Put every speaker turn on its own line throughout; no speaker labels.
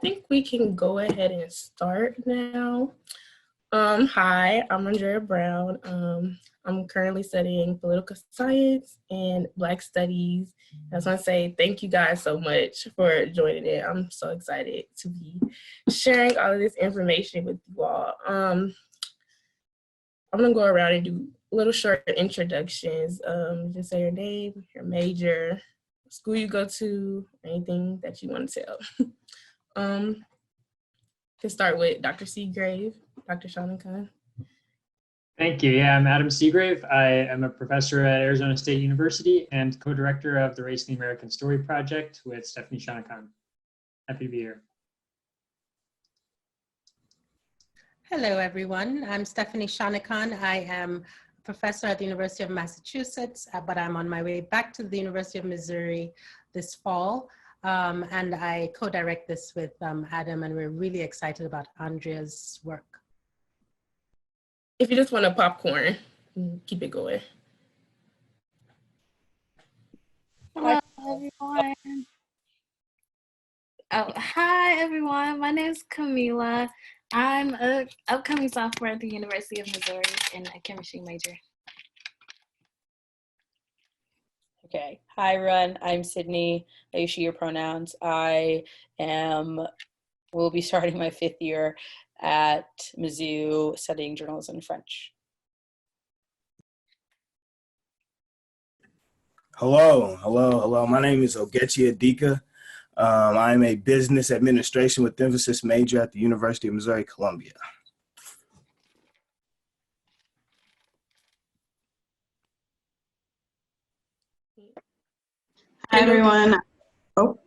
think we can go ahead and start now. Hi, I'm Andrea Brown. I'm currently studying political science and Black studies. I just want to say thank you guys so much for joining in. I'm so excited to be sharing all of this information with you all. I'm gonna go around and do little short introductions. Just say your name, your major, school you go to, anything that you want to tell. To start with Dr. Seagrave, Dr. Shauna Khan.
Thank you. Yeah, I'm Adam Seagrave. I am a professor at Arizona State University and co-director of the Race in the American Story Project with Stephanie Shanakan. Happy to be here.
Hello, everyone. I'm Stephanie Shanakan. I am a professor at the University of Massachusetts, but I'm on my way back to the University of Missouri this fall. And I co-direct this with Adam, and we're really excited about Andrea's work.
If you just want a popcorn, keep it going.
Hello, everyone. Oh, hi, everyone. My name is Camila. I'm an upcoming sophomore at the University of Missouri and a chemistry major.
Okay. Hi, everyone. I'm Sydney. I use she, her pronouns. Will be starting my 5th year at Mizzou studying journalism and French.
Hello. My name is Ogechi Adika. I'm a business administration with emphasis major at the University of Missouri, Columbia.
Hi, everyone. Oh,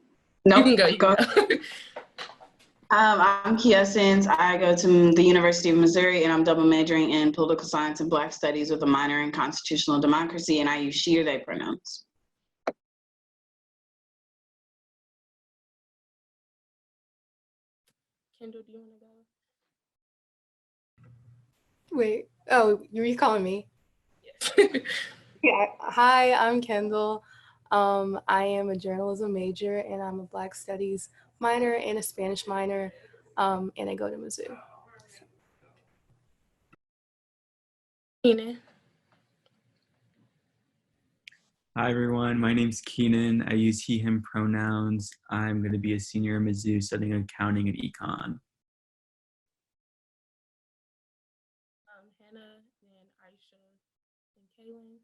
no.
You can go.
I'm Kia Sins. I go to the University of Missouri, and I'm double majoring in political science and Black studies with a minor in constitutional democracy, and I use she or they pronouns.
Kendall, do you want to go?
Wait, oh, you're calling me?
Yes.
Yeah. Hi, I'm Kendall. I am a journalism major, and I'm a Black studies minor and a Spanish minor, and I go to Mizzou.
Keenan.
Hi, everyone. My name's Keenan. I use he, him pronouns. I'm going to be a senior at Mizzou studying accounting and econ.
Hannah and Aisha and Kaylin.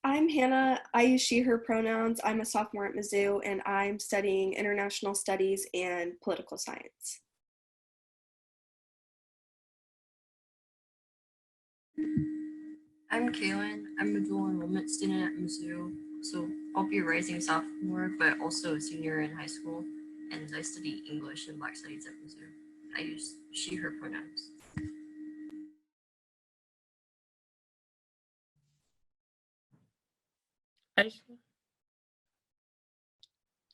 I'm Hannah. I use she, her pronouns. I'm a sophomore at Mizzou, and I'm studying international studies and political science.
I'm Kaylin. I'm a dual enrollment student at Mizzou, so I'll be a rising sophomore, but also a senior in high school, and I study English and Black studies at Mizzou. I use she, her pronouns.
Aisha.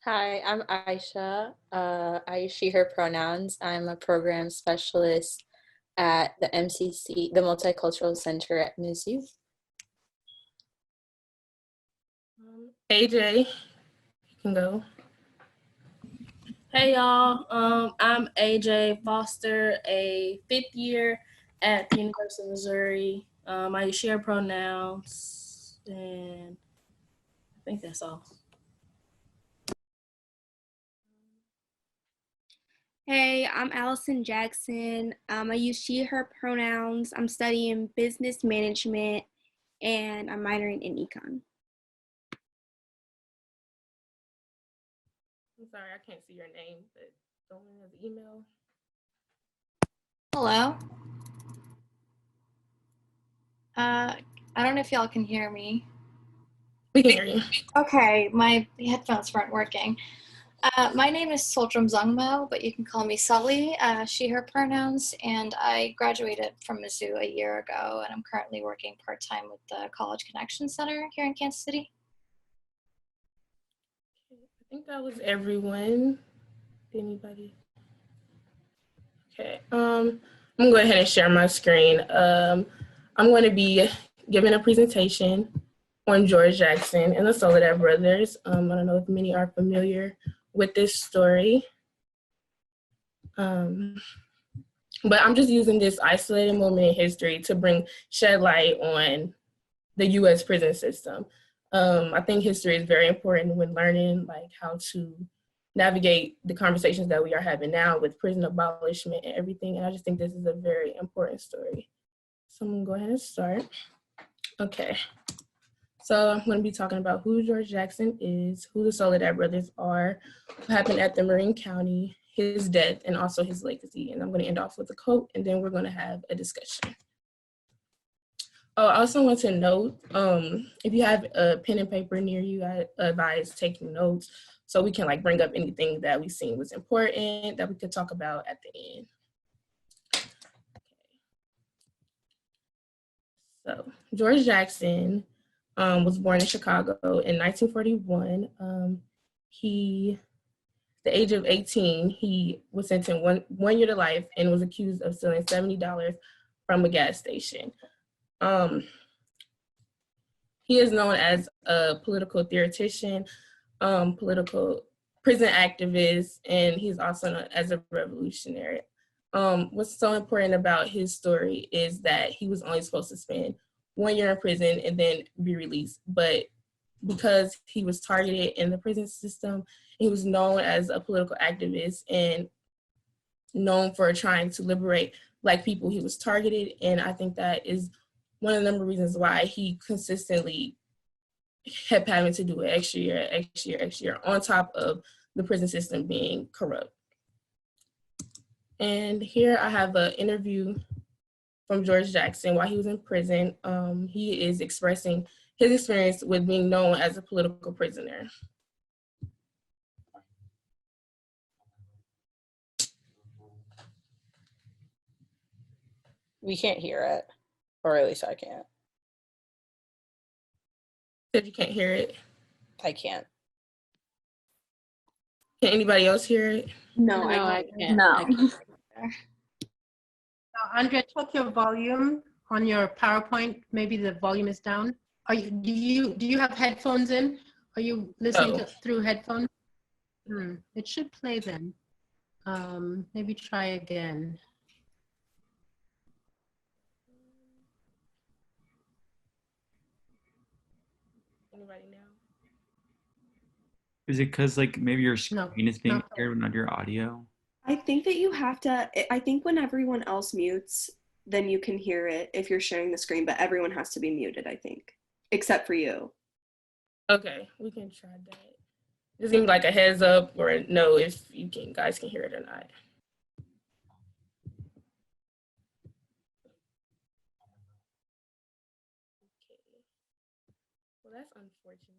Hi, I'm Aisha. I use she, her pronouns. I'm a program specialist at the MCC, the Multicultural Center at Mizzou.
AJ, you can go.
Hey y'all, I'm AJ Foster, a 5th year at the University of Missouri. I use she, her pronouns, and I think that's all.
Hey, I'm Allison Jackson. I use she, her pronouns. I'm studying business management, and I'm minoring in econ.
I'm sorry, I can't see your name, but don't have the email.
Hello. I don't know if y'all can hear me.
We can hear you.
Okay, my headphones weren't working. My name is Soltram Zungmo, but you can call me Sully, she, her pronouns, and I graduated from Mizzou a year ago, and I'm currently working part-time with the College Connection Center here in Kansas City.
I think that was everyone. Anybody? Okay, I'm gonna go ahead and share my screen. I'm going to be giving a presentation on George Jackson and the Soledad Brothers. I don't know if many are familiar with this story. But I'm just using this isolated moment in history to shed light on the U.S. prison system. I think history is very important when learning like how to navigate the conversations that we are having now with prison abolishment and everything. And I just think this is a very important story. So I'm gonna go ahead and start. Okay. So I'm gonna be talking about who George Jackson is, who the Soledad Brothers are, what happened at the Marin County, his death, and also his legacy. And I'm gonna end off with a quote, and then we're gonna have a discussion. Oh, I also want to note, if you have a pen and paper near you, I advise taking notes so we can like bring up anything that we seen was important that we could talk about at the end. So George Jackson was born in Chicago in 1941. The age of 18, he was sentenced one year to life and was accused of stealing $70 from a gas station. He is known as a political theoretician, political prison activist, and he's also known as a revolutionary. What's so important about his story is that he was only supposed to spend 1 year in prison and then be released. But because he was targeted in the prison system, he was known as a political activist and known for trying to liberate Black people, he was targeted. And I think that is one of the number of reasons why he consistently kept having to do it extra year, on top of the prison system being corrupt. And here I have an interview from George Jackson while he was in prison. He is expressing his experience with being known as a political prisoner.
We can't hear it, or at least I can't.
Said you can't hear it?
I can't.
Can anybody else hear it?
No, I can't.
No.
I can't. Andrea, check your volume on your PowerPoint. Maybe the volume is down. Do you have headphones in? Are you listening through headphones? It should play then. Maybe try again.
Anybody now?
Is it because like maybe your screen is being shared but not your audio?
I think that you have to, I think when everyone else mutes, then you can hear it if you're sharing the screen, but everyone has to be muted, I think, except for you.
Okay, we can try that. Just give me like a heads up or know if you guys can hear it or not. Okay. Well, that's unfortunate.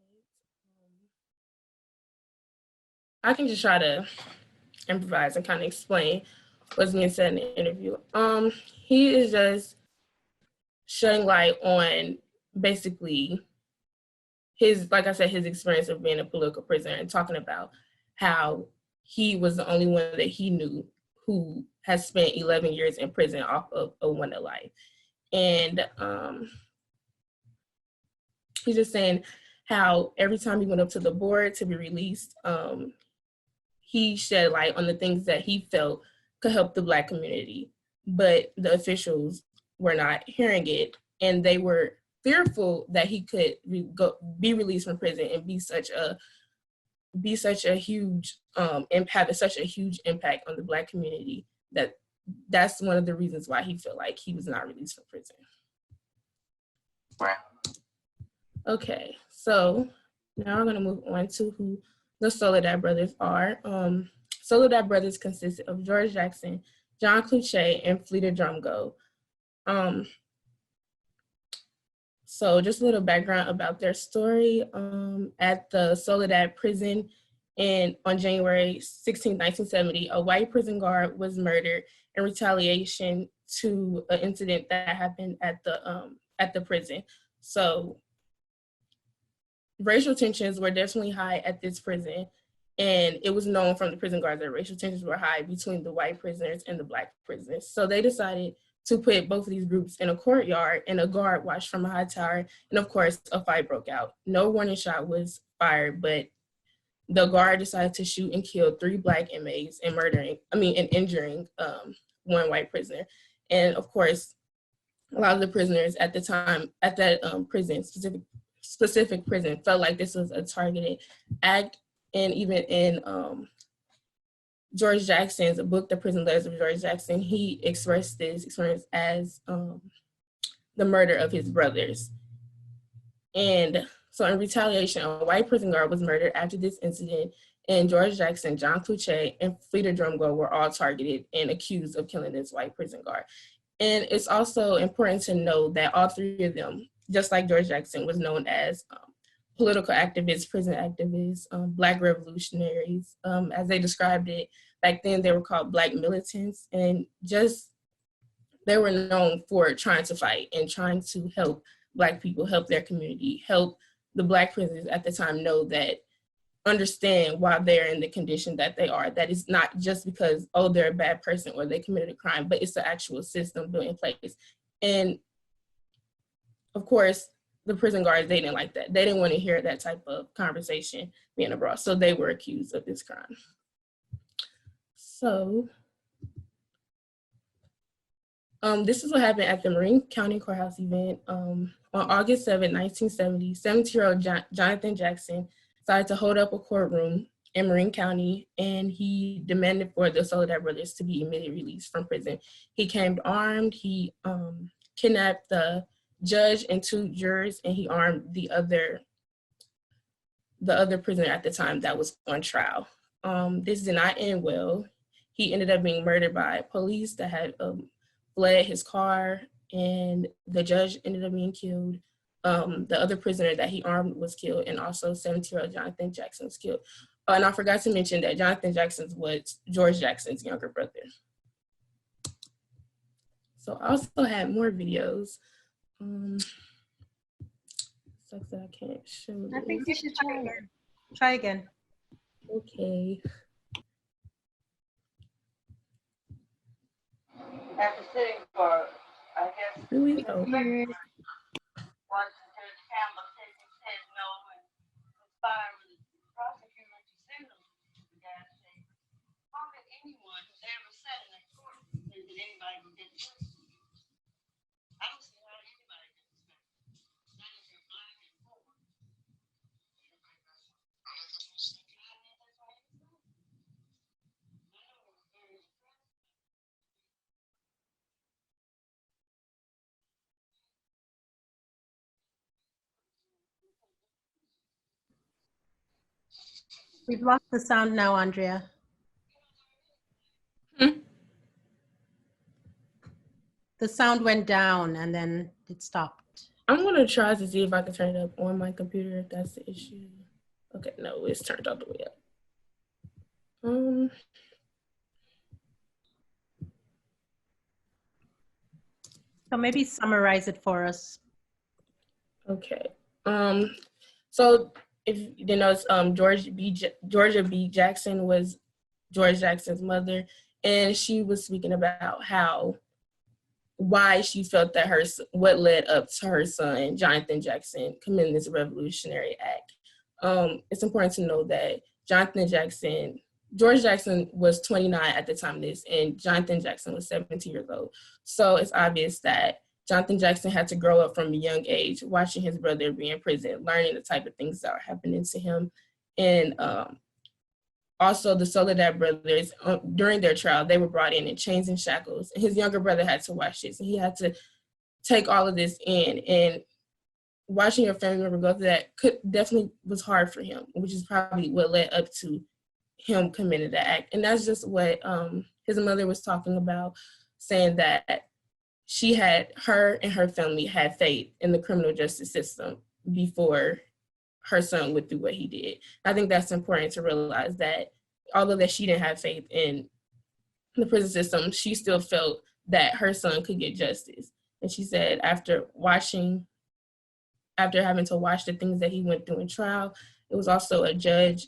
I can just try to improvise and kind of explain what's being said in the interview. He is just shedding light on basically his, like I said, his experience of being a political prisoner and talking about how he was the only one that he knew who has spent 11 years in prison off of a one life. And he's just saying how every time he went up to the board to be released, he shed light on the things that he felt could help the Black community, but the officials were not hearing it, and they were fearful that he could be released from prison and have such a huge impact on the Black community that's one of the reasons why he felt like he was not released from prison. Okay, so now we're going to move on to who the Soledad Brothers are. Soledad Brothers consisted of George Jackson, John Cloutier, and Fleeta Drumgo. So just a little background about their story. At the Soledad prison on January 16, 1970, a white prison guard was murdered in retaliation to an incident that happened at the prison. So racial tensions were definitely high at this prison, and it was known from the prison guards that racial tensions were high between the white prisoners and the Black prisoners. So they decided to put both of these groups in a courtyard, and a guard watched from a high tower, and of course, a fight broke out. No warning shot was fired, but the guard decided to shoot and kill 3 Black inmates and injuring one white prisoner. And of course, a lot of the prisoners at the time at that prison, specific prison, felt like this was a targeted act. And even in George Jackson's book, The Prison Letters of George Jackson, he expressed this experience as the murder of his brothers. And so in retaliation, a white prison guard was murdered after this incident, and George Jackson, John Cluche, and Fleeta Drumgo were all targeted and accused of killing this white prison guard. And it's also important to know that all 3 of them, just like George Jackson, was known as political activists, prison activists, Black revolutionaries. As they described it, back then they were called Black militants, and just they were known for trying to fight and trying to help Black people, help their community, help the Black prisoners at the time understand why they're in the condition that they are, that it's not just because, oh, they're a bad person or they committed a crime, but it's the actual system built in place. And of course, the prison guards, they didn't like that. They didn't want to hear that type of conversation being abroad. So they were accused of this crime. So this is what happened at the Marin County Courthouse event. On August 7, 1970, 17-year-old Jonathan Jackson decided to hold up a courtroom in Marin County, and he demanded for the Soledad Brothers to be immediately released from prison. He came armed, he kidnapped the judge and 2 jurors, and he armed the other prisoner at the time that was on trial. This did not end well. He ended up being murdered by police that had fled his car, and the judge ended up being killed. The other prisoner that he armed was killed, and also 17-year-old Jonathan Jackson was killed. And I forgot to mention that Jonathan Jackson was George Jackson's younger brother. So I also had more videos. Sucks that I can't show this.
I think you should try again. Try again.
Okay.
After sitting for, I guess,
Really? Oh.
once the camera says no and inspiring the prosecutor to send them, the guy say, how did anyone who's ever sat in that court say that anybody would get this? I don't see how anybody gets this. Not if you're Black and poor.
We've lost the sound now, Andrea. The sound went down and then it stopped.
I'm gonna try to see if I can turn it up on my computer if that's the issue. Okay, no, it's turned all the way up.
So maybe summarize it for us.
Okay. So if you notice, Georgia B. Jackson was George Jackson's mother, and she was speaking about why she felt that what led up to her son, Jonathan Jackson, committing this revolutionary act. It's important to know that George Jackson was 29 at the time of this, and Jonathan Jackson was 17 years old. So it's obvious that Jonathan Jackson had to grow up from a young age, watching his brother be in prison, learning the type of things that were happening to him. And also the Soledad Brothers, during their trial, they were brought in chains and shackles. And his younger brother had to watch this, and he had to take all of this in. And watching your family member go through that definitely was hard for him, which is probably what led up to him committing the act. And that's just what his mother was talking about, saying that her and her family had faith in the criminal justice system before her son went through what he did. I think that's important to realize, that although that she didn't have faith in the prison system, she still felt that her son could get justice. And she said after having to watch the things that he went through in trial, it was also a judge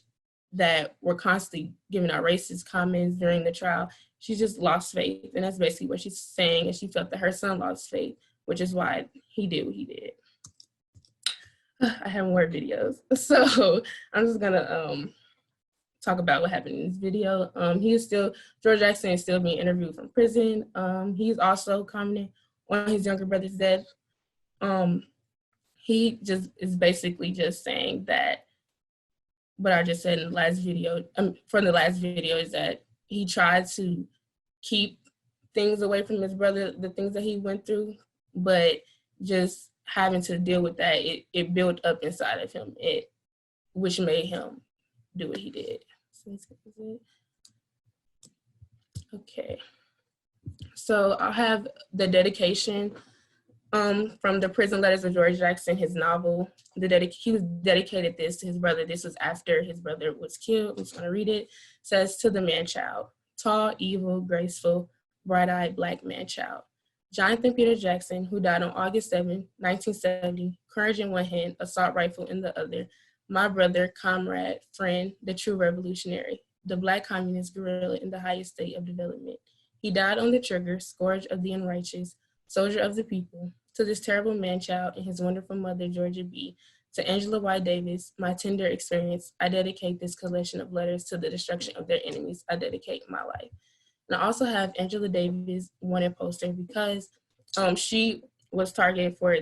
that were constantly giving out racist comments during the trial. She just lost faith, and that's basically what she's saying, and she felt that her son lost faith, which is why he did what he did. I have more videos, so I'm just gonna talk about what happened in this video. George Jackson is still being interviewed from prison. He's also commenting on his younger brother's death. He just is basically just saying that what I just said in the last video, from the last video, is that he tried to keep things away from his brother, the things that he went through, but just having to deal with that, it built up inside of him, which made him do what he did. Okay, so I'll have the dedication from the Prison Letters of George Jackson, his novel. He was dedicated this to his brother. This was after his brother was killed. I'm just gonna read it. It says, "To the man-child, tall, evil, graceful, bright-eyed Black man-child, Jonathan Peter Jackson, who died on August 7, 1970, courage in one hand, assault rifle in the other, my brother, comrade, friend, the true revolutionary, the Black communist guerrilla in the highest state of development. He died on the trigger, scourge of the unrighteous, soldier of the people. To this terrible man-child and his wonderful mother, Georgia B., to Angela Y. Davis, my tender experience, I dedicate this collection of letters to the destruction of their enemies. I dedicate my life." And I also have Angela Davis wanted poster because she was targeted for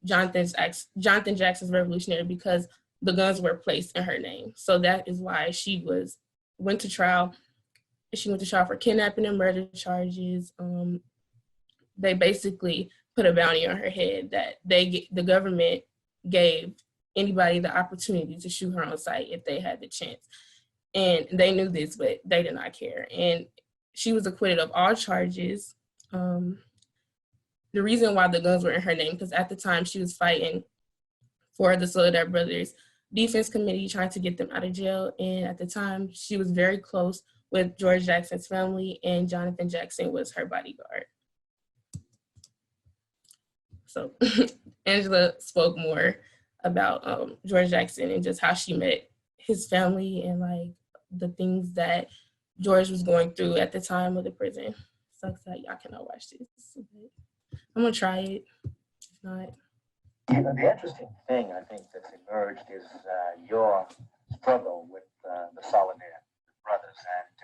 Jonathan Jackson's revolutionary because the guns were placed in her name. So that is why she went to trial. She went to trial for kidnapping and murder charges. They basically put a bounty on her head that the government gave anybody the opportunity to shoot her on sight if they had the chance. And they knew this, but they did not care. And she was acquitted of all charges. The reason why the guns were in her name, because at the time she was fighting for the Soledad Brothers Defense Committee, trying to get them out of jail. And at the time, she was very close with George Jackson's family, and Jonathan Jackson was her bodyguard. So Angela spoke more about George Jackson and just how she met his family and like the things that George was going through at the time of the prison. Sucks that y'all cannot watch this. I'm gonna try it. If not.
The interesting thing I think that's emerged is your struggle with the Soledad Brothers and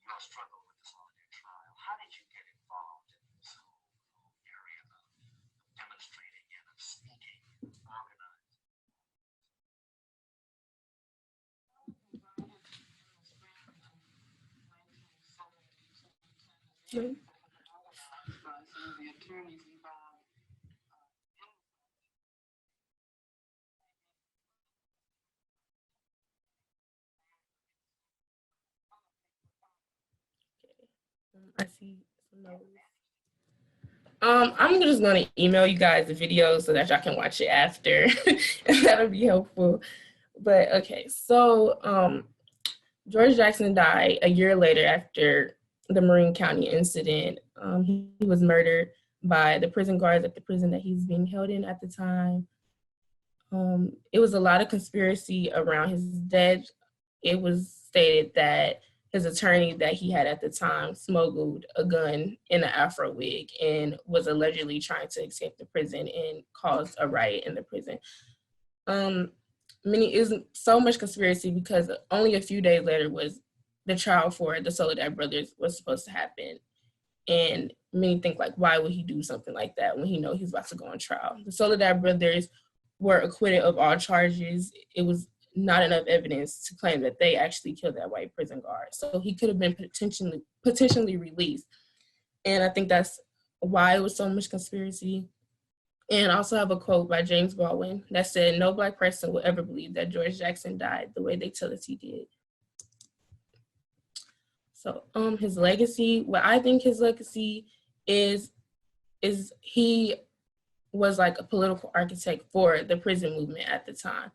your struggle with the Soledad trial. How did you get involved in this whole area of demonstrating and of speaking, organizing?
I see some notes. I'm just gonna email you guys the video so that y'all can watch it after. That'll be helpful. But okay, so George Jackson died a year later after the Marin County incident. He was murdered by the prison guards at the prison that he was being held in at the time. It was a lot of conspiracy around his death. It was stated that his attorney that he had at the time smuggled a gun in an Afro wig and was allegedly trying to escape the prison and caused a riot in the prison. It was so much conspiracy because only a few days later was the trial for the Soledad Brothers was supposed to happen. And many think like, why would he do something like that when he know he's about to go on trial? The Soledad Brothers were acquitted of all charges. It was not enough evidence to claim that they actually killed that white prison guard. So he could have been potentially released. And I think that's why it was so much conspiracy. And I also have a quote by James Baldwin that said, "No Black person will ever believe that George Jackson died the way they tell us he did." So his legacy, what I think his legacy is he was like a political architect for the prison movement at the time.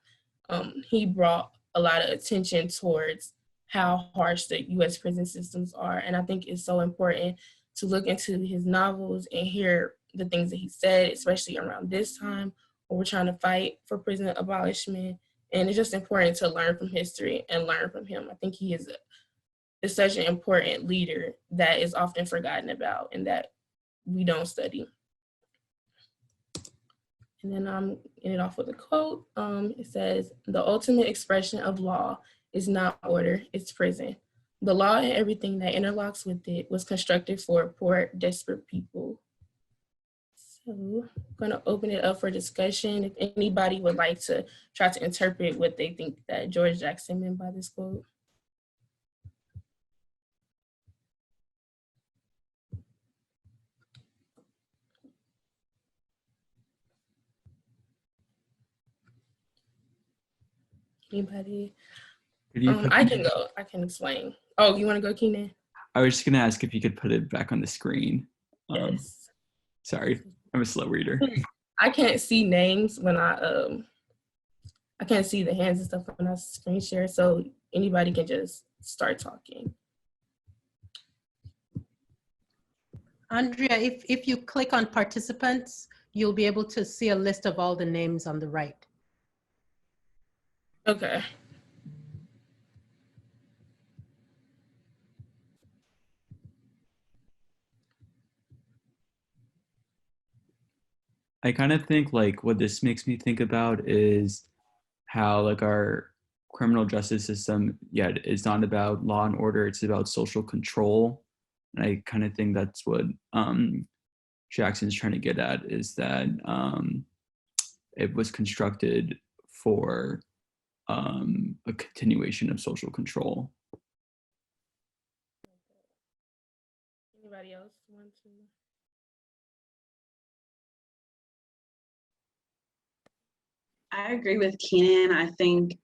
He brought a lot of attention towards how harsh the US prison systems are. And I think it's so important to look into his novels and hear the things that he said, especially around this time when we're trying to fight for prison abolishment. And it's just important to learn from history and learn from him. I think he is such an important leader that is often forgotten about and that we don't study. And then I'm ending it off with a quote. It says, "The ultimate expression of law is not order, it's prison. The law and everything that interlocks with it was constructed for poor, desperate people." So I'm gonna open it up for discussion. If anybody would like to try to interpret what they think that George Jackson meant by this quote. Anybody? I can go. I can explain. Oh, you want to go, Keenan?
I was just going to ask if you could put it back on the screen.
Yes.
Sorry, I'm a slow reader.
I can't see names when I can't see the hands and stuff when I screen share, so anybody can just start talking.
Andrea, if you click on participants, you'll be able to see a list of all the names on the right.
Okay.
I kind of think like what this makes me think about is how like our criminal justice system, it's not about law and order, it's about social control. And I kind of think that's what Jackson's trying to get at, is that it was constructed for a continuation of social control.
Anybody else want to?
I agree with Keenan. I think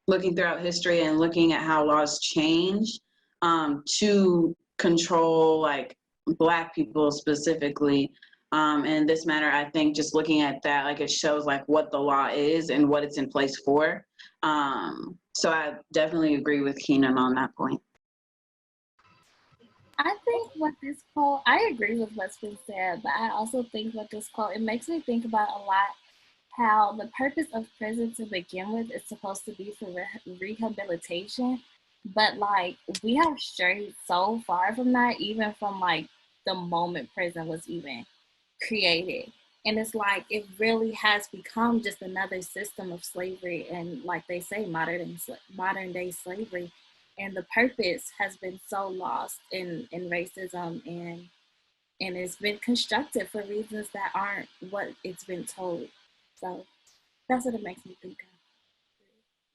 looking throughout history and looking at how laws change to control like Black people specifically, in this matter, I think just looking at that, like it shows like what the law is and what it's in place for. So I definitely agree with Keenan on that point.
I think what this quote, I agree with what's been said, but I also think what this quote, it makes me think about a lot how the purpose of prison to begin with is supposed to be for rehabilitation. But like we have strayed so far from that, even from like the moment prison was even created. And it's like it really has become just another system of slavery and, like they say, modern day slavery. And the purpose has been so lost in racism, and it's been constructed for reasons that aren't what it's been told. So that's what it makes me think of.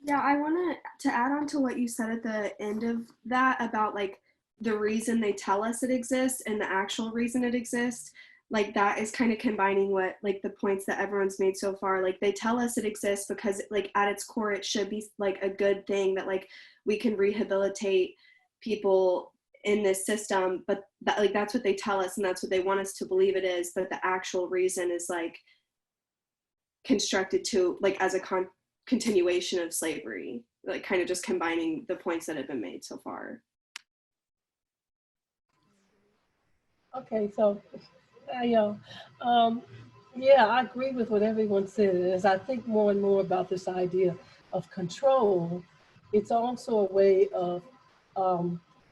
Yeah, I want to add on to what you said at the end of that about like the reason they tell us it exists and the actual reason it exists. Like that is kind of combining what like the points that everyone's made so far. Like they tell us it exists because like at its core it should be like a good thing that like we can rehabilitate people in this system, but that like that's what they tell us and that's what they want us to believe it is. But the actual reason is like constructed to like as a continuation of slavery, like kind of just combining the points that have been made so far.
Okay, so yeah, I agree with what everyone said. And as I think more and more about this idea of control, it's also a way of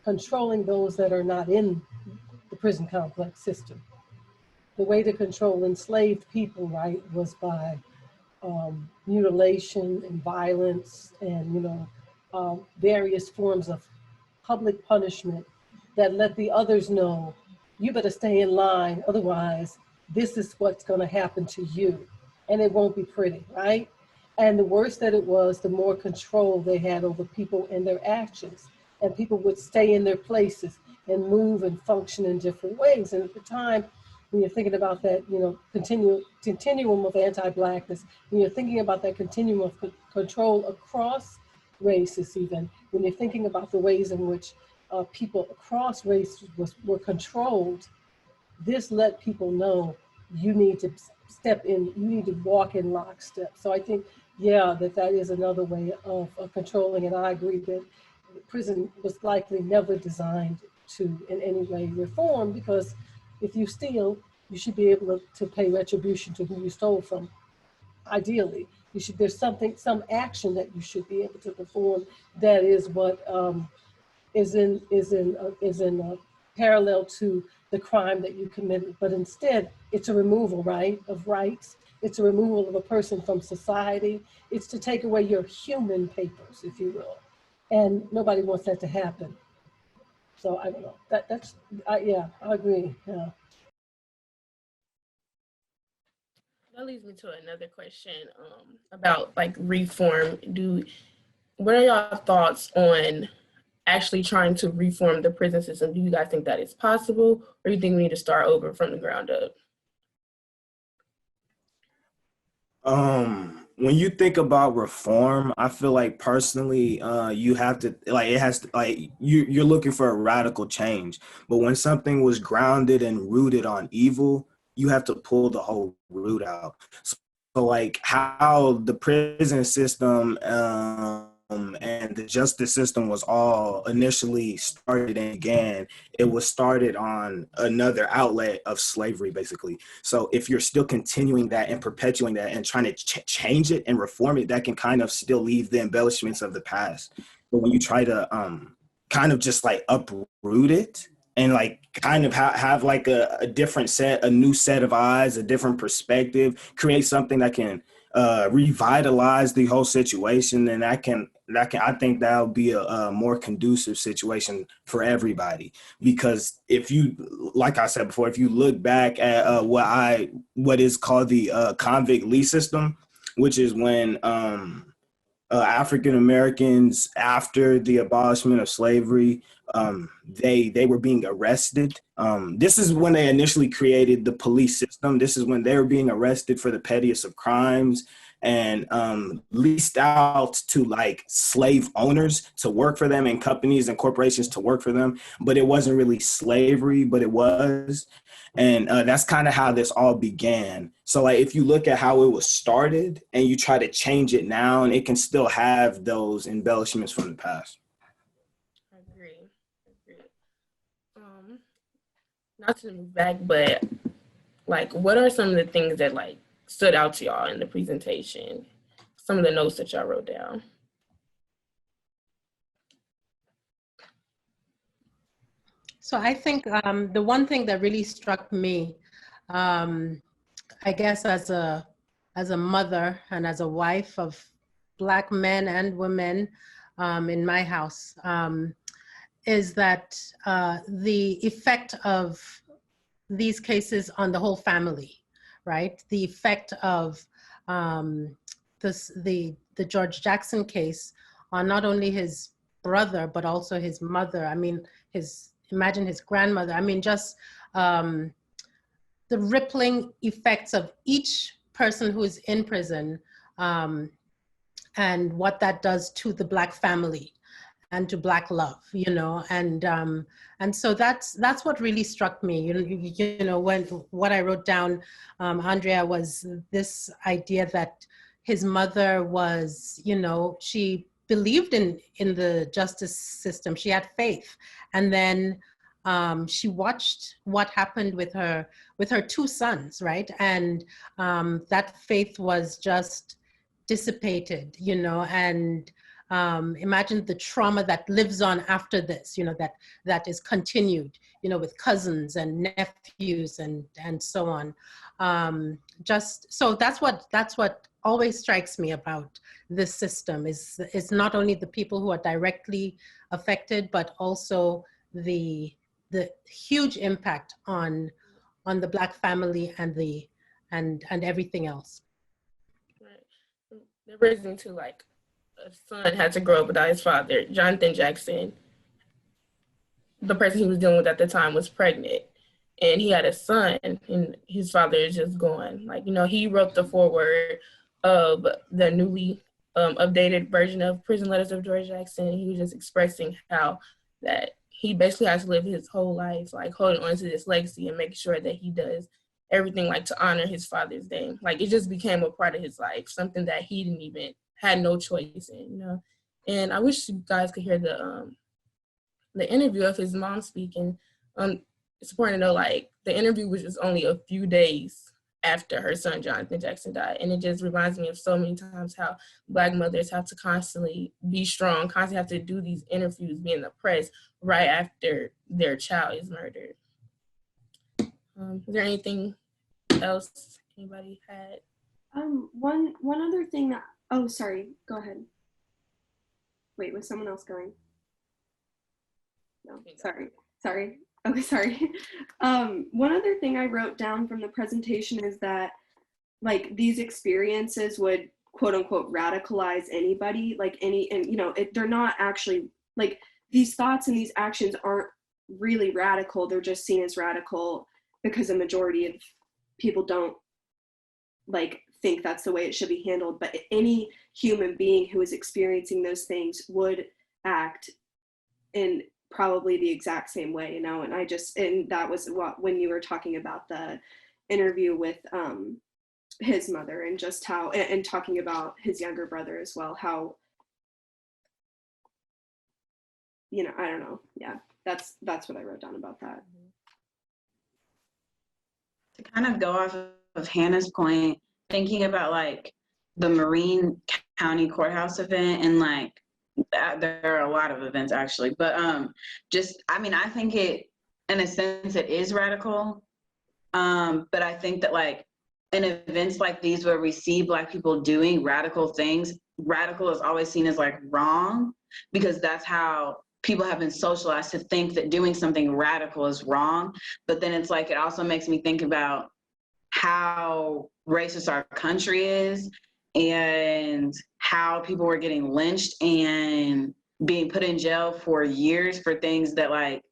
controlling those that are not in the prison complex system. The way to control enslaved people, right, was by mutilation and violence and, various forms of public punishment that let the others know, you better stay in line, otherwise this is what's going to happen to you, and it won't be pretty, right? And the worse that it was, the more control they had over people and their actions, and people would stay in their places and move and function in different ways. And at the time, when you're thinking about that, continuum of anti-Blackness, when you're thinking about that continuum of control across races, even when you're thinking about the ways in which people across races were controlled, this let people know you need to step in, you need to walk in lockstep. So I think, that is another way of controlling, and I agree that prison was likely never designed to in any way reform, because if you steal, you should be able to pay retribution to who you stole from. Ideally, there's some action that you should be able to perform that is what is in parallel to the crime that you committed, but instead it's a removal, right, of rights. It's a removal of a person from society. It's to take away your human papers, if you will. And nobody wants that to happen. So I don't know, yeah, I agree, yeah.
That leads me to another question about like reform. What are y'all thoughts on actually trying to reform the prison system? Do you guys think that is possible, or do you think we need to start over from the ground up?
When you think about reform, I feel like personally, you have to like it has to like you're looking for a radical change. But when something was grounded and rooted on evil, you have to pull the whole root out. So like how the prison system and the justice system was all initially started and began, it was started on another outlet of slavery, basically. So if you're still continuing that and perpetuating that and trying to change it and reform it, that can kind of still leave the embellishments of the past. But when you try to kind of just like uproot it and like kind of have like a different set, a new set of eyes, a different perspective, create something that can revitalize the whole situation, and I think that'll be a more conducive situation for everybody. Because if you, like I said before, if you look back at what is called the convict lease system, which is when African Americans, after the abolishment of slavery, they were being arrested. This is when they initially created the police system. This is when they were being arrested for the pettiest of crimes and leased out to like slave owners to work for them and companies and corporations to work for them. But it wasn't really slavery, but it was. And that's kind of how this all began. So like if you look at how it was started and you try to change it now, and it can still have those embellishments from the past.
I agree. Not to move back, but like what are some of the things that like stood out to y'all in the presentation? Some of the notes that y'all wrote down.
So I think the one thing that really struck me, I guess as a mother and as a wife of Black men and women in my house, is that the effect of these cases on the whole family, right? The effect of the George Jackson case on not only his brother, but also his mother. I mean, imagine his grandmother. I mean, just the rippling effects of each person who is in prison and what that does to the Black family and to Black love, you know, and so that's what really struck me. You know, when what I wrote down, Andrea, was this idea that his mother was, you know, she believed in the justice system. She had faith, and then she watched what happened with her two sons, right? And that faith was just dissipated, you know, and imagine the trauma that lives on after this, you know, that is continued, you know, with cousins and nephews and so on. Just so that's what always strikes me about this system is not only the people who are directly affected, but also the huge impact on the Black family and everything else.
Right. That brings me to like a son had to grow up without his father. Jonathan Jackson, the person he was dealing with at the time, was pregnant, and he had a son, and his father is just gone. Like, you know, he wrote the foreword of the newly updated version of Prison Letters of George Jackson. He was just expressing how that he basically has to live his whole life like holding on to this legacy and making sure that he does everything like to honor his father's name. Like it just became a part of his life, something that he didn't even had no choice in, you know. And I wish you guys could hear the interview of his mom speaking. It's important to know, like, the interview was just only a few days after her son Jonathan Jackson died, and it just reminds me of so many times how Black mothers have to constantly be strong, constantly have to do these interviews, be in the press right after their child is murdered. Is there anything else anybody had?
One other thing that, oh, sorry, go ahead. Wait, was someone else going? No, sorry. Okay, sorry. One other thing I wrote down from the presentation is that like these experiences would quote unquote radicalize anybody, like any, and you know, they're not actually, like these thoughts and these actions aren't really radical. They're just seen as radical because a majority of people don't like think that's the way it should be handled. But any human being who is experiencing those things would act in probably the exact same way, you know. And I just, and that was what, when you were talking about the interview with his mother and just how, and talking about his younger brother as well, how, you know, I don't know. Yeah, that's what I wrote down about that.
To kind of go off of Hannah's point, thinking about like the Marine County Courthouse event, and like there are a lot of events actually, but just, I mean, I think it, in a sense, it is radical. But I think that like in events like these where we see Black people doing radical things, radical is always seen as like wrong, because that's how people have been socialized to think that doing something radical is wrong. But then it's like, it also makes me think about how racist our country is and how people were getting lynched and being put in jail for years for things that like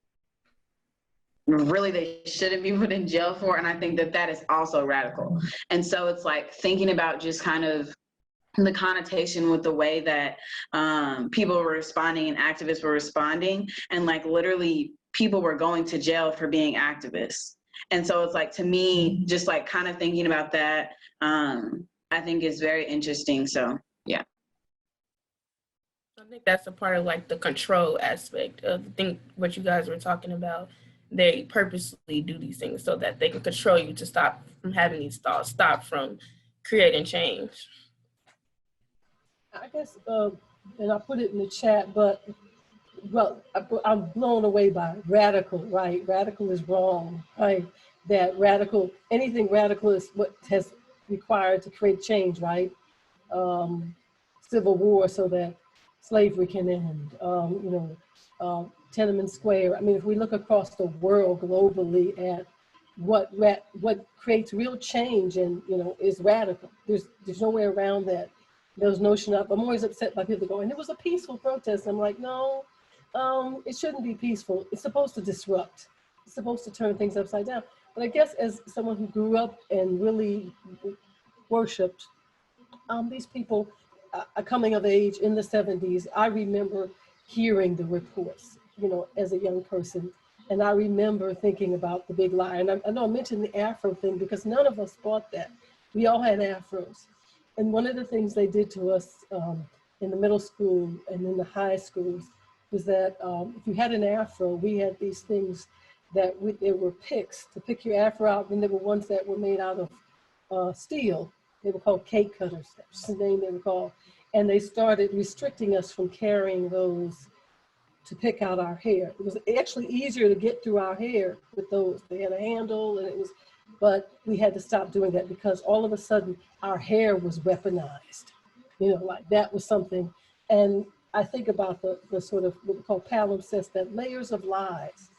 really they shouldn't be put in jail for. And I think that that is also radical. And so it's like thinking about just kind of the connotation with the way that people were responding and activists were responding, and like literally people were going to jail for being activists. And so it's like, to me, just like kind of thinking about that, I think is very interesting. So yeah.
I think that's a part of like the control aspect of the thing, what you guys were talking about. They purposely do these things so that they can control you to stop from having these thoughts, stop from creating change.
I guess, and I put it in the chat, but well, I'm blown away by radical, right? Radical is wrong, right? That radical, anything radical is what has required to create change, right? Civil war so that slavery can end, you know, Tiananmen Square. I mean, if we look across the world globally at what creates real change and, you know, is radical. There's no way around that. There's notion of, I'm always upset by people going, it was a peaceful protest. I'm like, no, it shouldn't be peaceful. It's supposed to disrupt. It's supposed to turn things upside down. But I guess as someone who grew up and really worshiped these people coming of age in the 70s, I remember hearing the reports, you know, as a young person. And I remember thinking about the big lie. And I know I mentioned the Afro thing because none of us bought that. We all had Afros. And one of the things they did to us in the middle school and in the high schools was that if you had an Afro, we had these things that they were picks to pick your Afro out. And there were ones that were made out of steel. They were called cake cutters. That's the name they were called. And they started restricting us from carrying those to pick out our hair. It was actually easier to get through our hair with those. They had a handle and it was, but we had to stop doing that because all of a sudden our hair was weaponized. You know, like that was something. And I think about the sort of what we call palimpsest, that layers of lies.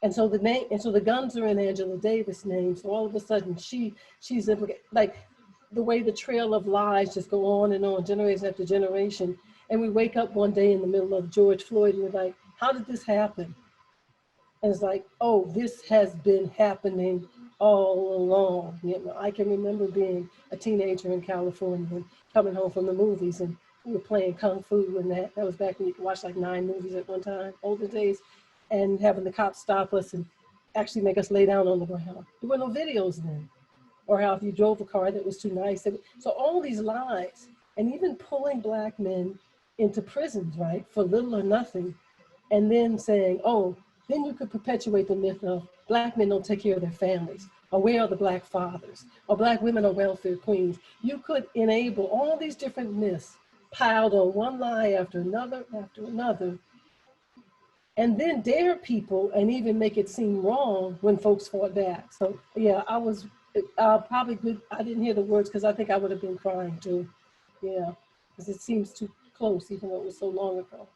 And so the guns are in Angela Davis' name. So all of a sudden she's implicated, like the way the trail of lies just go on, generation after generation. And we wake up one day in the middle of George Floyd and we're like, how did this happen? And it's like, oh, this has been happening all along. You know, I can remember being a teenager in California and coming home from the movies and we were playing Kung Fu, and that was back when you could watch like 9 movies at one time, older days, and having the cops stop us and actually make us lay down on the ground. There were no videos then. Or how if you drove a car that was too nice. So all these lies, and even pulling Black men into prisons, right, for little or nothing, and then saying, oh, then you could perpetuate the myth of Black men don't take care of their families, or where are the Black fathers, or Black women are welfare queens. You could enable all these different myths piled on one lie after another, and then dare people and even make it seem wrong when folks fought back. So yeah, I was probably good. I didn't hear the words because I think I would have been crying too. Yeah, because it seems too close, even though it was so long ago.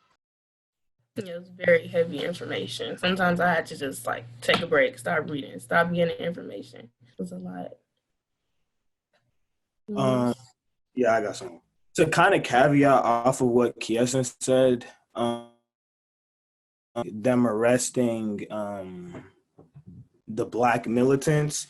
It was very heavy information. Sometimes I had to just like take a break, stop reading, stop getting information. It was a lot.
Yeah, I got some. To kind of caveat off of what Kiesen said, them arresting the Black militants,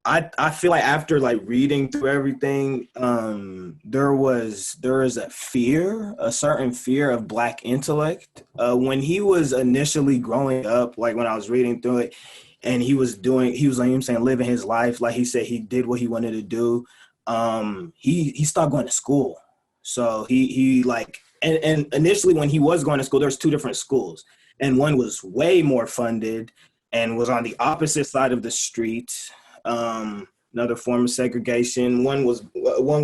I feel like after like reading through everything, there is a certain fear of Black intellect. When he was initially growing up, like when I was reading through it, and he was like him saying living his life, like he said he did what he wanted to do. He stopped going to school. So he like and initially when he was going to school, there's two different schools, and one was way more funded and was on the opposite side of the street. Another form of segregation. One was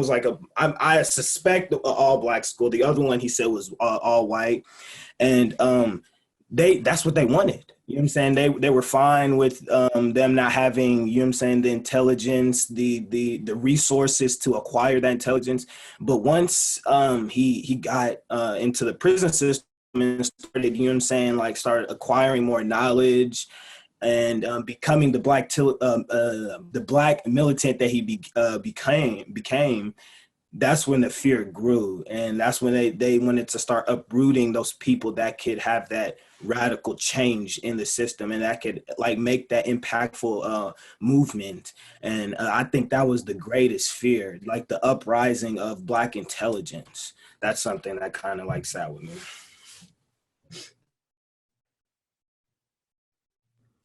like I suspect an all Black school. The other one he said was all white, and that's what they wanted. You know what I'm saying? They were fine with them not having, you know what I'm saying, the intelligence, the resources to acquire that intelligence. But once he got into the prison system and started, you know what I'm saying, like started acquiring more knowledge and becoming the Black militant that he became, that's when the fear grew, and that's when they wanted to start uprooting those people that could have that radical change in the system and that could like make that impactful movement. And I think that was the greatest fear, like the uprising of Black intelligence. That's something that kind of like sat with me.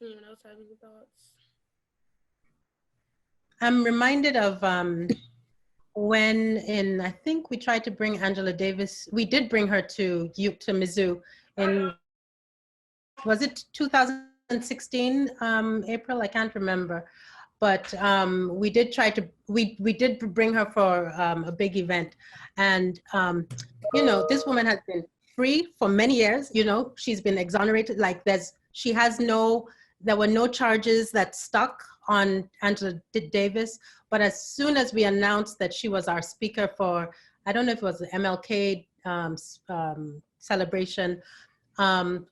Anyone else have any thoughts?
I'm reminded of when I think we tried to bring Angela Davis, we did bring her to Mizzou in, was it 2016, April? I can't remember. But we did try to, we did bring her for a big event. And, you know, this woman has been free for many years, you know, she's been exonerated, like there were no charges that stuck on Angela Davis. But as soon as we announced that she was our speaker for, I don't know if it was the MLK celebration,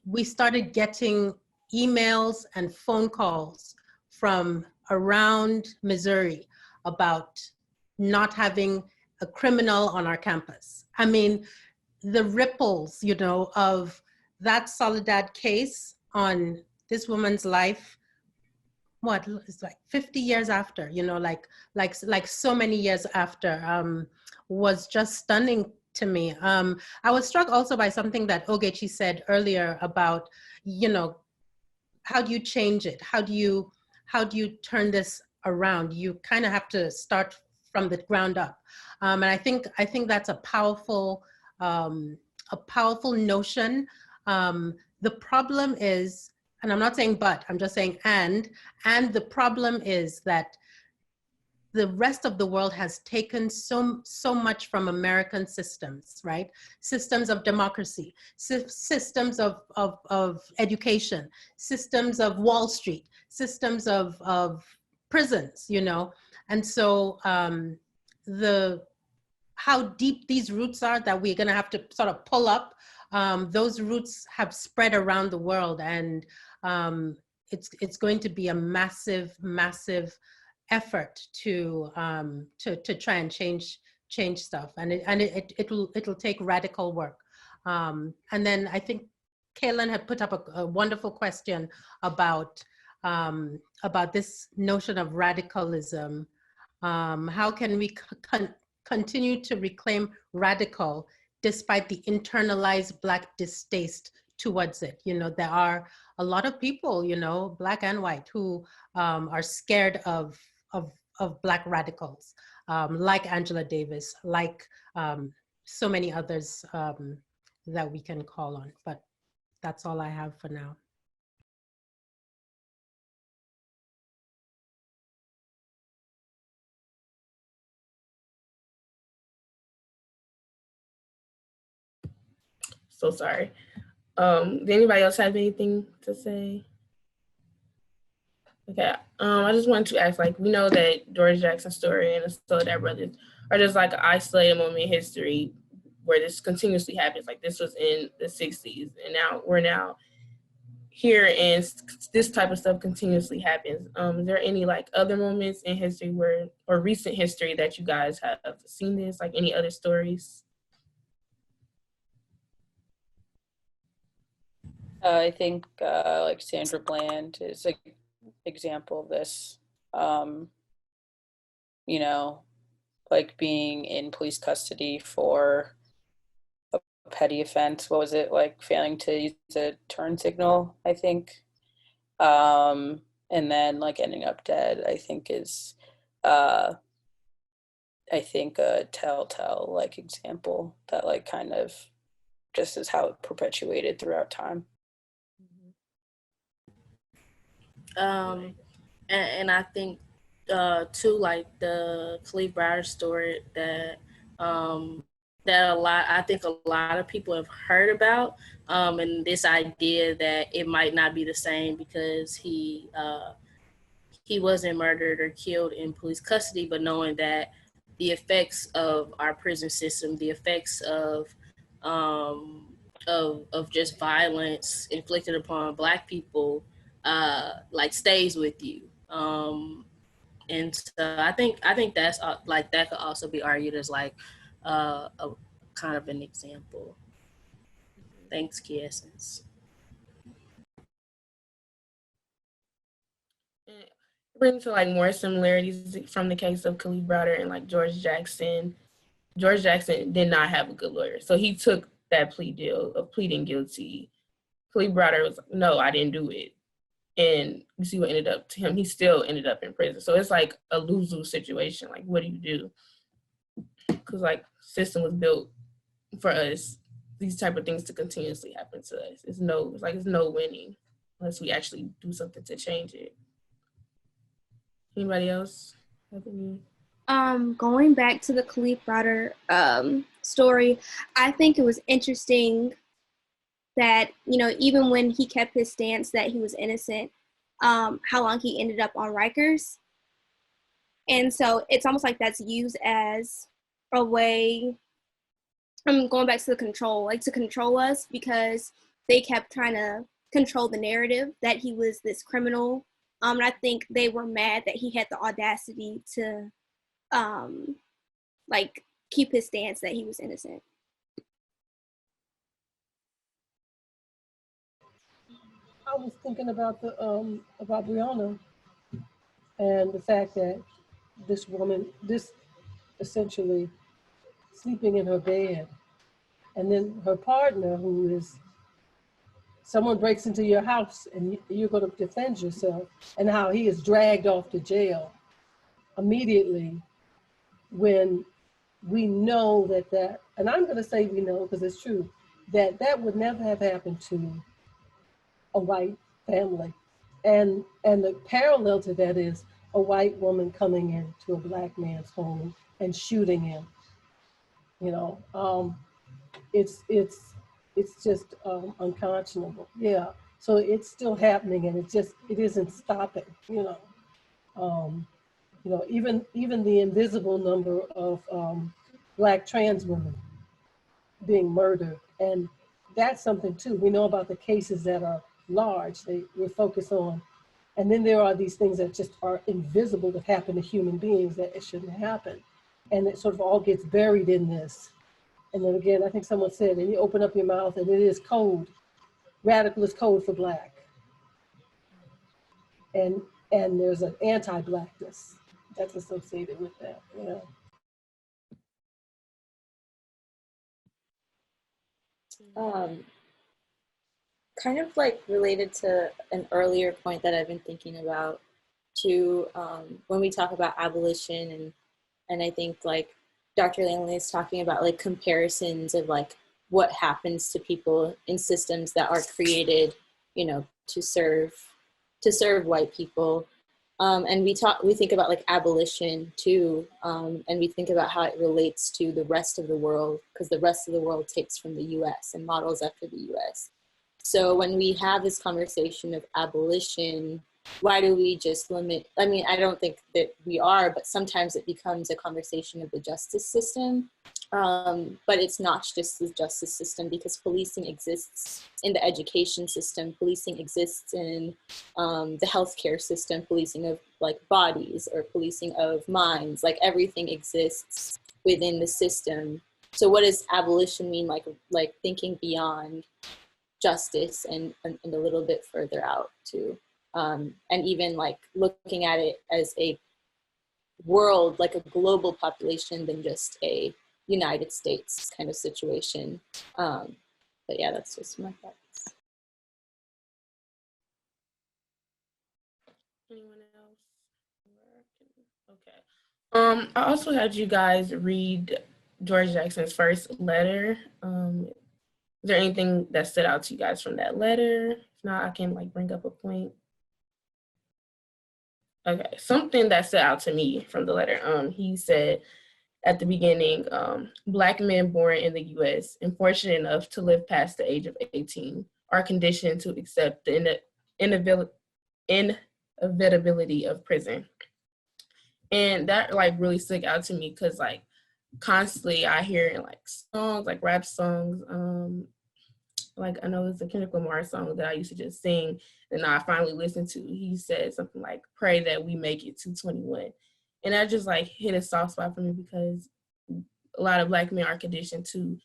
we started getting emails and phone calls from around Missouri about not having a criminal on our campus. I mean, the ripples, you know, of that Soledad case on this woman's life, what, it's like 50 years after, you know, like so many years after, was just stunning to me. I was struck also by something that Ogechi said earlier about, you know, how do you change it? How do you turn this around? You kind of have to start from the ground up. And I think that's a powerful notion. The problem is, and I'm not saying but, I'm just saying and the problem is that the rest of the world has taken so much from American systems, right? Systems of democracy, systems of education, systems of Wall Street, systems of prisons, you know? And so how deep these roots are that we're gonna have to sort of pull up, those roots have spread around the world, and it's going to be a massive, massive effort to try and change stuff, and it'll take radical work. And then I think Kaylin had put up a wonderful question about this notion of radicalism. How can we continue to reclaim radical despite the internalized Black distaste towards it? You know, there are a lot of people, you know, Black and white, who are scared of Black radicals, like Angela Davis, like so many others that we can call on. But that's all I have for now.
So sorry. Does anybody else have anything to say? Okay. I just wanted to ask, like, we know that George Jackson's story and the Soledad Brothers are just like an isolated moment in history where this continuously happens. Like, this was in the 60s, and now we're here, and this type of stuff continuously happens. Is there any like other moments in history where, or recent history, that you guys have seen this, like any other stories?
I think like Sandra Bland is an example of this. You know, like being in police custody for a petty offense. What was it, like failing to use a turn signal, I think. And then like ending up dead, I think is a telltale like example that like kind of just is how it perpetuated throughout time.
And I think too, like the Khalid Browder story that I think a lot of people have heard about, and this idea that it might not be the same because he wasn't murdered or killed in police custody, but knowing that the effects of our prison system, the effects of just violence inflicted upon Black people, like stays with you. And so I think that's like that could also be argued as like a kind of an example. Thanks, Kiesens.
Bring to like more similarities from the case of Khalid Browder and like George Jackson. George Jackson did not have a good lawyer, so he took that plea deal of pleading guilty. Khalid Browder was like, no, I didn't do it. And you see what ended up to him. He still ended up in prison. So it's like a lose-lose situation. Like, what do you do? Because like system was built for us, these type of things to continuously happen to us. It's no winning unless we actually do something to change it. Anybody else have any?
Going back to the Khalid Browder story, I think it was interesting that, you know, even when he kept his stance that he was innocent, how long he ended up on Rikers. And so it's almost like that's used as a way, I'm going back to the control, like to control us, because they kept trying to control the narrative that he was this criminal. And I think they were mad that he had the audacity to like keep his stance that he was innocent.
I was thinking about about Breonna and the fact that this woman, this essentially sleeping in her bed, and then her partner, who is someone breaks into your house and you're going to defend yourself, and how he is dragged off to jail immediately when we know that, and I'm going to say we know because it's true, that would never have happened to a white family. And the parallel to that is a white woman coming into a Black man's home and shooting him. You know, it's just unconscionable. Yeah. So it's still happening, and it isn't stopping. You know, even the invisible number of Black trans women being murdered, and that's something too. We know about the cases that are large, we focus on, and then there are these things that just are invisible that happen to human beings that it shouldn't happen, and it sort of all gets buried in this. And then again, I think someone said, and you open up your mouth and it is code. Radical is code for Black, and there's an anti-Blackness that's associated with that. You know.
Kind of like related to an earlier point that I've been thinking about too, when we talk about abolition, and I think like Dr. Langley is talking about like comparisons of like what happens to people in systems that are created, you know, to serve white people. And we think about like abolition too, and we think about how it relates to the rest of the world, because the rest of the world takes from the US and models after the US. So when we have this conversation of abolition, why do we just limit? I mean, I don't think that we are, but sometimes it becomes a conversation of the justice system. But it's not just the justice system, because policing exists in the education system, policing exists in the healthcare system, policing of like bodies or policing of minds, like everything exists within the system. So what does abolition mean? Like thinking beyond justice and a little bit further out too. And even like looking at it as a world, like a global population than just a United States kind of situation. But yeah, that's just my thoughts.
Anyone else? Okay. I also had you guys read George Jackson's first letter. Is there anything that stood out to you guys from that letter? If not, I can like bring up a point. Okay, something that stood out to me from the letter. He said at the beginning, Black men born in the US and fortunate enough to live past the age of 18 are conditioned to accept the inevitability of prison. And that like really stuck out to me because like constantly I hear in like songs, like rap songs, like I know there's a Kendrick Lamar song that I used to just sing and I finally listened to. He said something like, pray that we make it to 21. And that just like hit a soft spot for me because a lot of Black men are conditioned to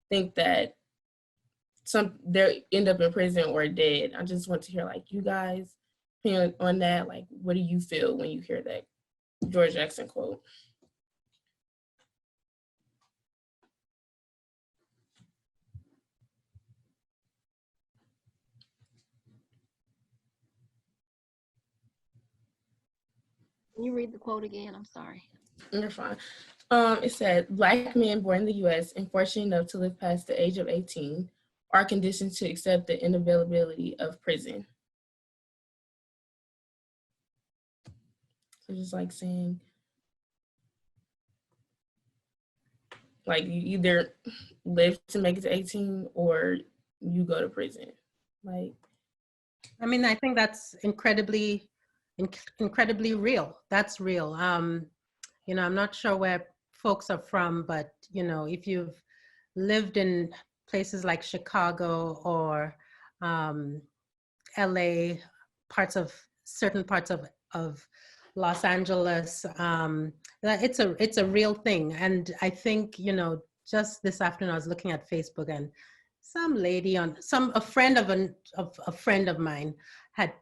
think that they end up in prison or dead. I just want to hear like you guys on that, like what do you feel when you hear that George Jackson quote?
Can you read the quote again? I'm sorry.
You're fine. It said, Black men born in the US and fortunate enough to live past the age of 18 are conditioned to accept the inevitability of prison. So just like saying, like you either live to make it to 18 or you go to prison. Like,
I mean, I think that's incredibly real. That's real. You know, I'm not sure where folks are from, but you know, if you've lived in places like Chicago or LA, certain parts of Los Angeles, it's a real thing. And I think, you know, just this afternoon I was looking at Facebook and some lady a friend of mine had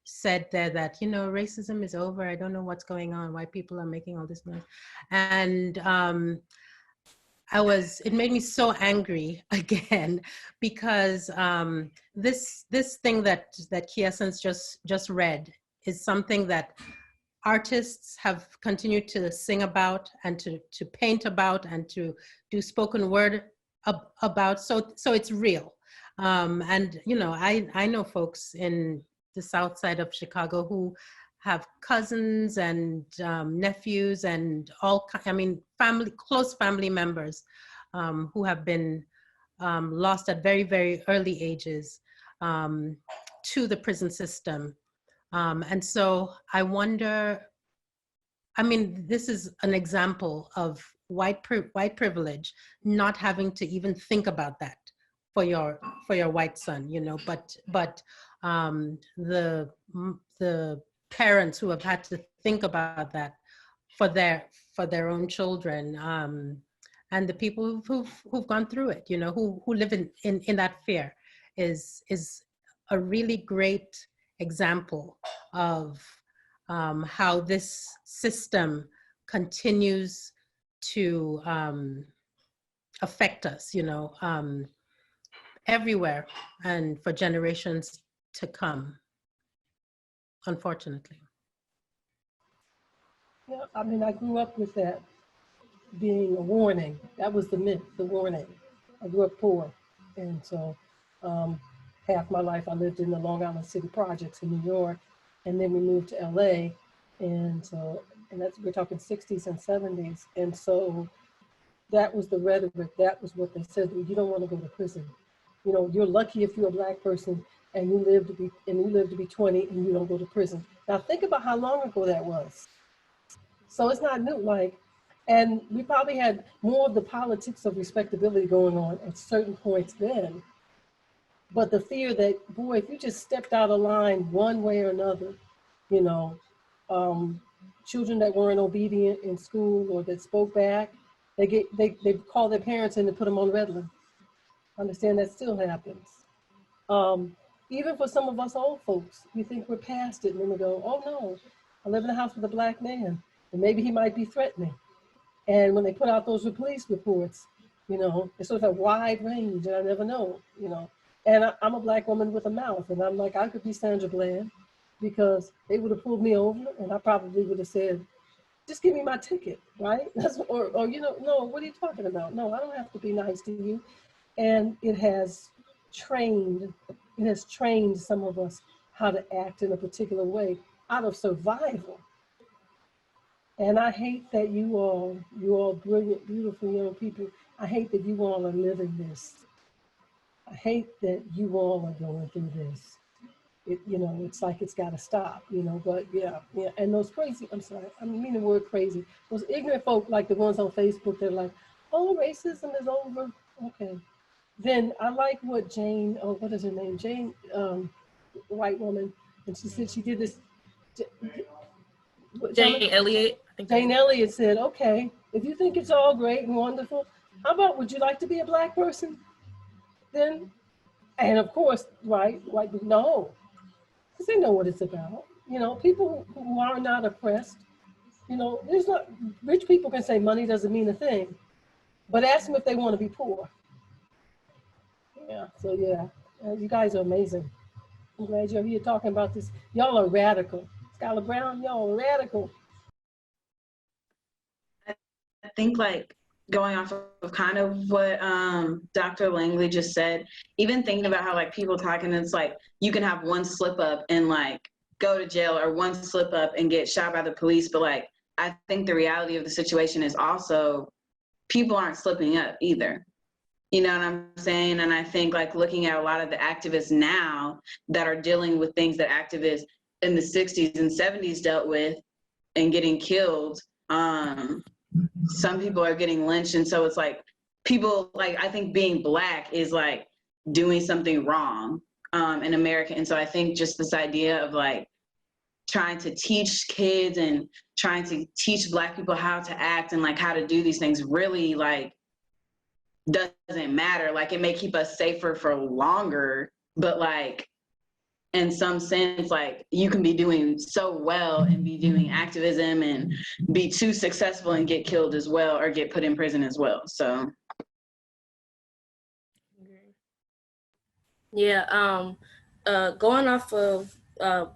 said there that, you know, racism is over. I don't know what's going on, why people are making all this noise. And it made me so angry again because this thing that Kieson's just read is something that artists have continued to sing about and to paint about and to do spoken word about. So it's real. And you know, I know folks in the south side of Chicago who have cousins and nephews and close family members who have been lost at very, very early ages to the prison system. And so I wonder, I mean, this is an example of white privilege not having to even think about that for your white son, you know, but the parents who have had to think about that for their own children, and the people who've gone through it, you know, who live in that fear is a really great example of how this system continues to affect us, you know, everywhere and for generations to come, unfortunately.
Yeah, I mean, I grew up with that being a warning. That was the myth, the warning. I grew up poor. And so half my life I lived in the Long Island City projects in New York. And then we moved to LA. And we're talking 60s and 70s. And so that was the rhetoric. That was what they said. You don't want to go to prison. You know, you're lucky if you're a Black person and you live to be 20 and you don't go to prison. Now think about how long ago that was. So it's not new, like, and we probably had more of the politics of respectability going on at certain points then. But the fear that, boy, if you just stepped out of line one way or another, you know, children that weren't obedient in school or that spoke back, they call their parents in and put them on red list. Understand that still happens. Even for some of us old folks, we think we're past it, and then we go, oh no, I live in a house with a Black man, and maybe he might be threatening. And when they put out those police reports, you know, it's sort of a wide range, and I never know, you know. And I'm a Black woman with a mouth, and I'm like, I could be Sandra Bland, because they would have pulled me over, and I probably would have said, just give me my ticket, right? Or you know, no, what are you talking about? No, I don't have to be nice to you. And it has trained some of us how to act in a particular way out of survival. And I hate that you all brilliant, beautiful young people, I hate that you all are living this. I hate that you all are going through this. You know, it's like it's got to stop, you know, but yeah. And those crazy, I'm sorry, I mean the word crazy, those ignorant folk like the ones on Facebook, they're like, oh, racism is over. Okay. Then I like what Jane, oh, what is her name? Jane, white woman, and she said she did this.
Jane Elliott.
Jane Elliott said, okay, if you think it's all great and wonderful, how about would you like to be a Black person? Then, and of course, right, like, no, because they know what it's about. You know, people who are not oppressed, you know, there's not, rich people can say money doesn't mean a thing, but ask them if they want to be poor. Yeah, so yeah, you guys are amazing. I'm glad you're here talking about this. Y'all are radical. Skylar Brown, y'all are radical.
I think like going off of kind of what Dr. Langley just said, even thinking about how like people talking, it's like you can have one slip up and like go to jail, or one slip up and get shot by the police. But like, I think the reality of the situation is also people aren't slipping up either. You know what I'm saying? And I think like looking at a lot of the activists now that are dealing with things that activists in the 60s and 70s dealt with and getting killed, some people are getting lynched. And so it's like people, like, I think being Black is like doing something wrong in America. And so I think just this idea of like trying to teach kids and trying to teach Black people how to act and like how to do these things really like doesn't matter. Like it may keep us safer for longer, but like in some sense, like you can be doing so well and be doing activism and be too successful and get killed as well, or get put in prison as well. So
yeah, going off of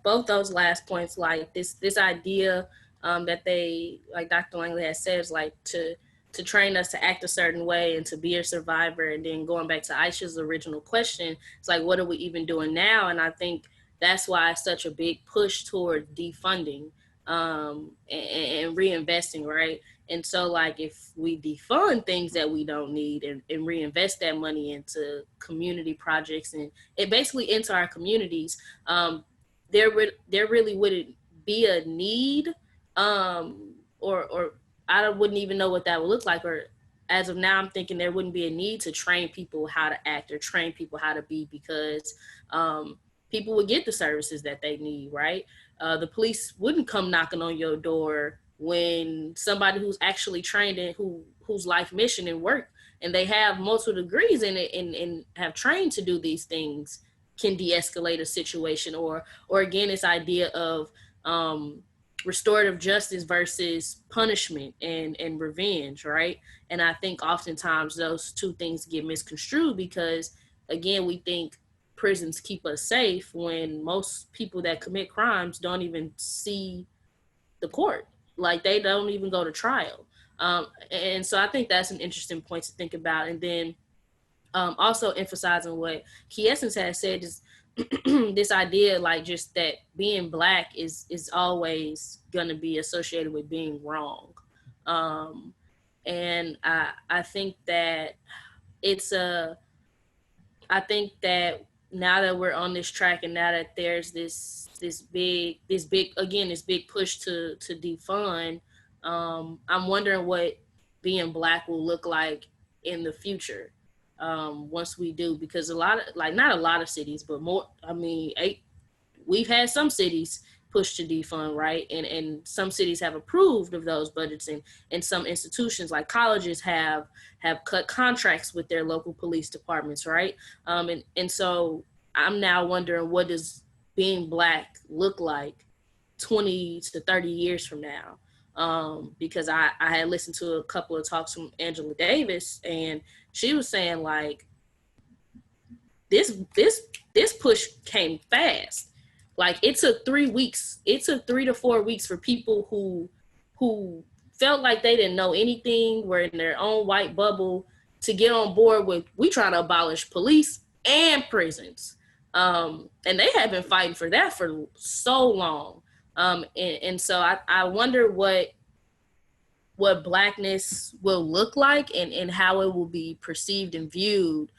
both those last points, like this idea that they, like Dr. Langley has said, is like to train us to act a certain way and to be a survivor. And then going back to Aisha's original question, it's like, what are we even doing now? And I think that's why it's such a big push toward defunding and reinvesting, right? And so like if we defund things that we don't need and reinvest that money into community projects and it basically into our communities, there really wouldn't be a need or I wouldn't even know what that would look like. Or as of now, I'm thinking there wouldn't be a need to train people how to act or train people how to be, because people would get the services that they need, right? The police wouldn't come knocking on your door when somebody who's actually trained in whose life mission and work, and they have multiple degrees in it and have trained to do these things, can de-escalate a situation. Or again, this idea of restorative justice versus punishment and revenge, right? And I think oftentimes those two things get misconstrued because, again, we think prisons keep us safe when most people that commit crimes don't even see the court. Like they don't even go to trial. And so I think that's an interesting point to think about. And then also emphasizing what Key Essence has said is this idea, like just that being Black is always going to be associated with being wrong. And I think that it's
I think that now that we're on this track, and now that there's this big push to defund, I'm wondering what being Black will look like in the future, once we do, because not a lot of cities, but more, I mean, we've had some cities push to defund, right? And some cities have approved of those budgets, and some institutions like colleges have cut contracts with their local police departments, right? And so I'm now wondering, what does being Black look like 20 to 30 years from now? Because I had listened to a couple of talks from Angela Davis, and she was saying like, this push came fast. Like, it took 3 weeks. It took 3 to 4 weeks for people who felt like they didn't know anything, were in their own white bubble, to get on board with, we trying to abolish police and prisons. And they have been fighting for that for so long. And so I wonder what Blackness will look like, and how it will be perceived and viewed,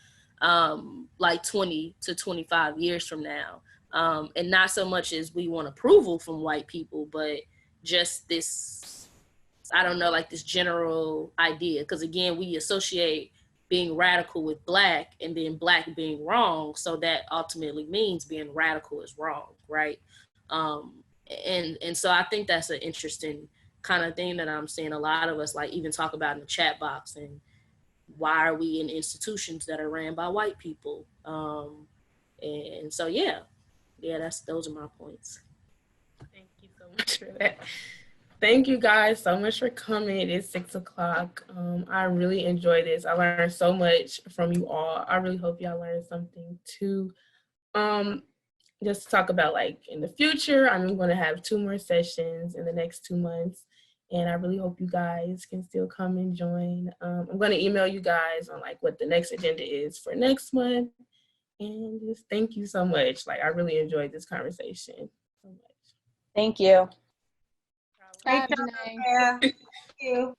like 20 to 25 years from now. And not so much as we want approval from white people, but just this, I don't know, like this general idea. Because again, we associate being radical with Black, and then Black being wrong. So that ultimately means being radical is wrong, right? And so I think that's an interesting kind of thing that I'm seeing a lot of us like even talk about in the chat box. And why are we in institutions that are ran by white people? And so those are my points.
Thank you so much for that. Thank you guys so much for coming. It is 6 o'clock. I really enjoyed this. I learned so much from you all. I really hope y'all learned something too. Just to talk about like in the future, I'm going to have 2 more sessions in the next 2 months. And I really hope you guys can still come and join. I'm going to email you guys on like what the next agenda is for next month. And just thank you so much. Like, I really enjoyed this conversation so much.
Thank you.
Thank you.
Thank you.